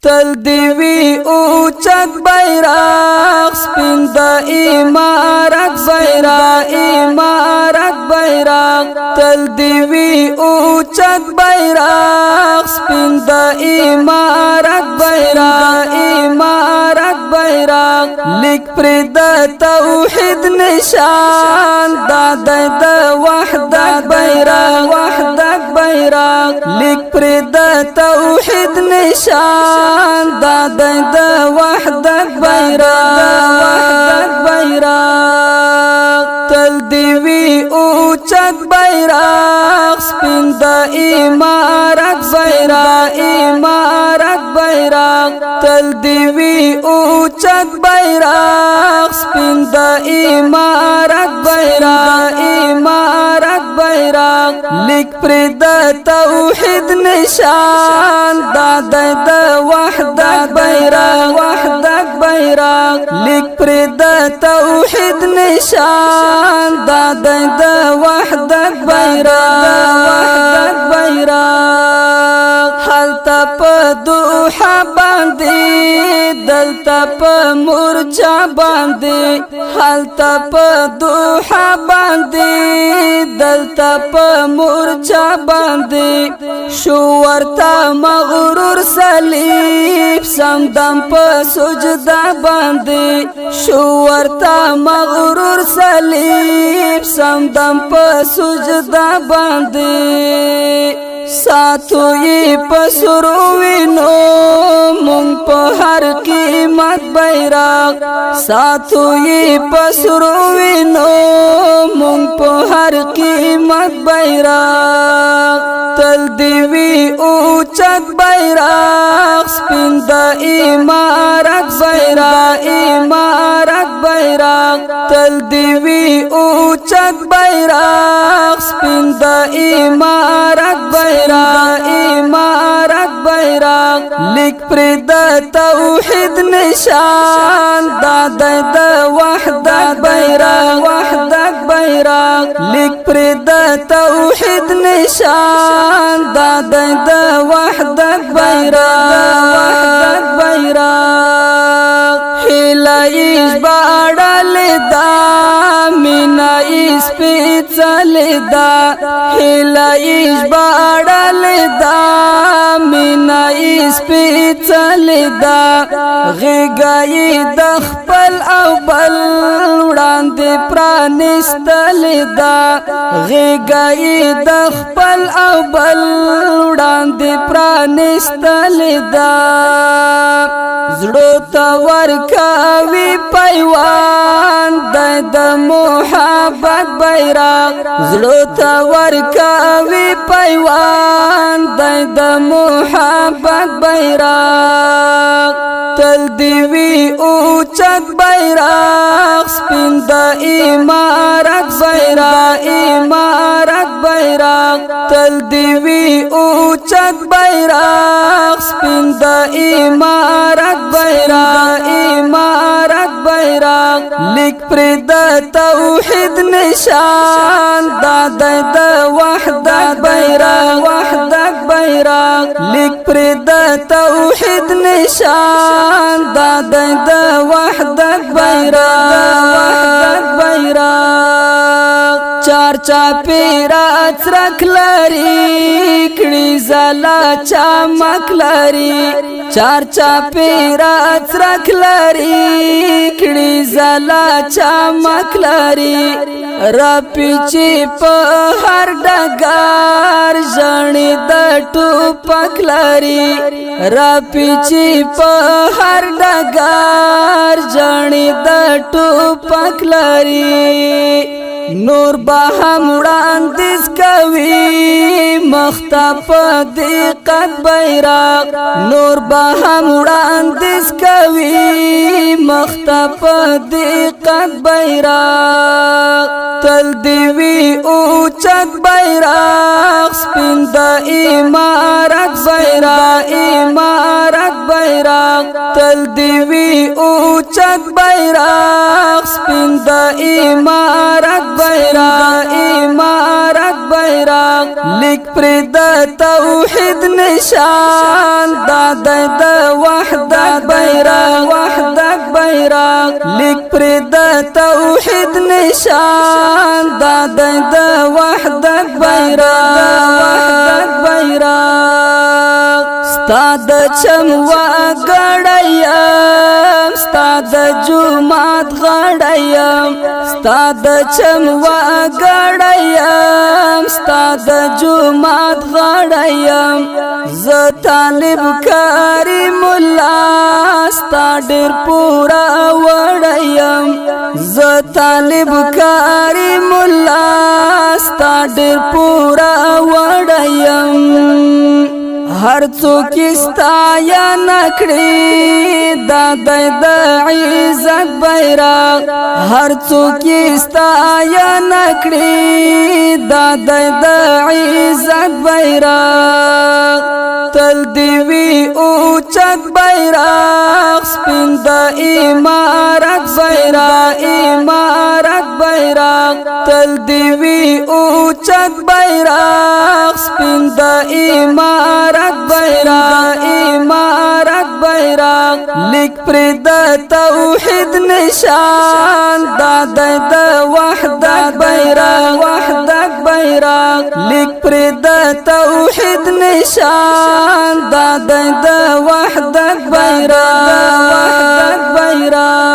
تل دیوی اوچت بیرغ سپین د امارت بیرغ امارت بیرغ تل دیوی اوچت بیرغ سپین د امارت بیرغ امارت بیرغ لیک پر د توحید نشان د وحدت بیرغ وحدت بیرغ لیک پر د توحید نشان د وحدت بیرغ وحدت بیرغ تل دیوی اوچت بیرغ سپین د امارت بیرغ امارت بیرغ تل دیوی اوچت بیرغ سپین د امارت بیرغ امارت بیرغ لیک پر د توحید نشان د وحدت بیرغ وحدت بیرغ لیک پر د توحید نشان د وحدت بیرغ وحدت بیرغ حالتا په دوحه باندې دلتا په مورچا باندې حالتا په دوحه باندې دلتا په مورچا باندې شو ورتا مغرور صلیب سمدم په سجدا باندې شو ورتا مغرور صلیب سمدم په سجدا باندې ساتو یې پسرو وینو مونږ په هر قیمت بیرغ ساتو یې پسرو وینو مونږ په هر قیمت بیرغ تل دیوی اوچت بیرغ سپین د امارت بیرغ امارت بیرغ تل دیوی اوچت بیرغ سپین د امارت بیرغ امارت بیرغ لیک پر د توحید نشان د وحدت بیرغ وحدت بیرغ لیک پر د توحید نشان د وحدت بیرغ وحدت بیرغ هلایش باړل دا مینا ایس پیڅل دا هلایش باړل دا مینا ایس پیڅل دا غیګای د خپل او بل وړاندې پرانستل دا غیګای د خپل او بل وړاندې پرانستل دا زړه تا ورکاوي پیوان د محبت بیرغ زړه تا ورکاوي پیوان د محبت بیرغ تل دیوی اوچت بیرغ سپین د امارت بیرغ امارت بیرغ تل دیوی اوچت بیرغ سپین د امارت بیرغ امارت بیرغ لیک پر د توحید نشان د وحدت بیرغ وحدت بیرغ لیک پر د توحید نشان د وحدت بیرغ وحدت بیرغ چار چاپیرا څرک لري کړي زلا چمک لري چار چاپیرا څرک لري کړي زلا چمک لري رپیچی په هر ډګر ژړې د ټوپک لري رپیچی په هر ډګر ژړې د ټوپک لري نور به هم وړاندیز کوي مخته په دقت بیرغ نور به هم وړاندیز کوي مخته په دقت بیرغ تل دیوی اوچت بیرغ سپین د امارت بیرغ امارت بیرغ تل دی وی اوچت بیرغ سپین د امارت بیرغ امارت بیرغ لیک پر د توحید نشان د وحدت بیرغ وحدت بیرغ لیک پر د توحید نشان د وحدت بیرغ وحدت بیرغ ستاد چم وا غړایم ستاد جمعات غړایم ستاد چم وا غړایم ستاد جمعات غړایم ز طالب کریم الله ستا ډیر پورا وړایم ز طالب کریم الله ستا ډیر پورا وړایم هر څوک ستایا نکړي د عزت بیرغ هر څوک ستایا نکړي د عزت بیرغ تل دی وی اوچت بیرغ سپین د امارت بیرغ امارت بیرغ تل دی وی اوچت بیرغ سپین د امارت بیرغ امارت بیرغ لیک پر د توحید نشان د وحدت بیرغ وحدت بیرغ لیک پر د توحید نشان د وحدت بیرغ وحدت بیرغ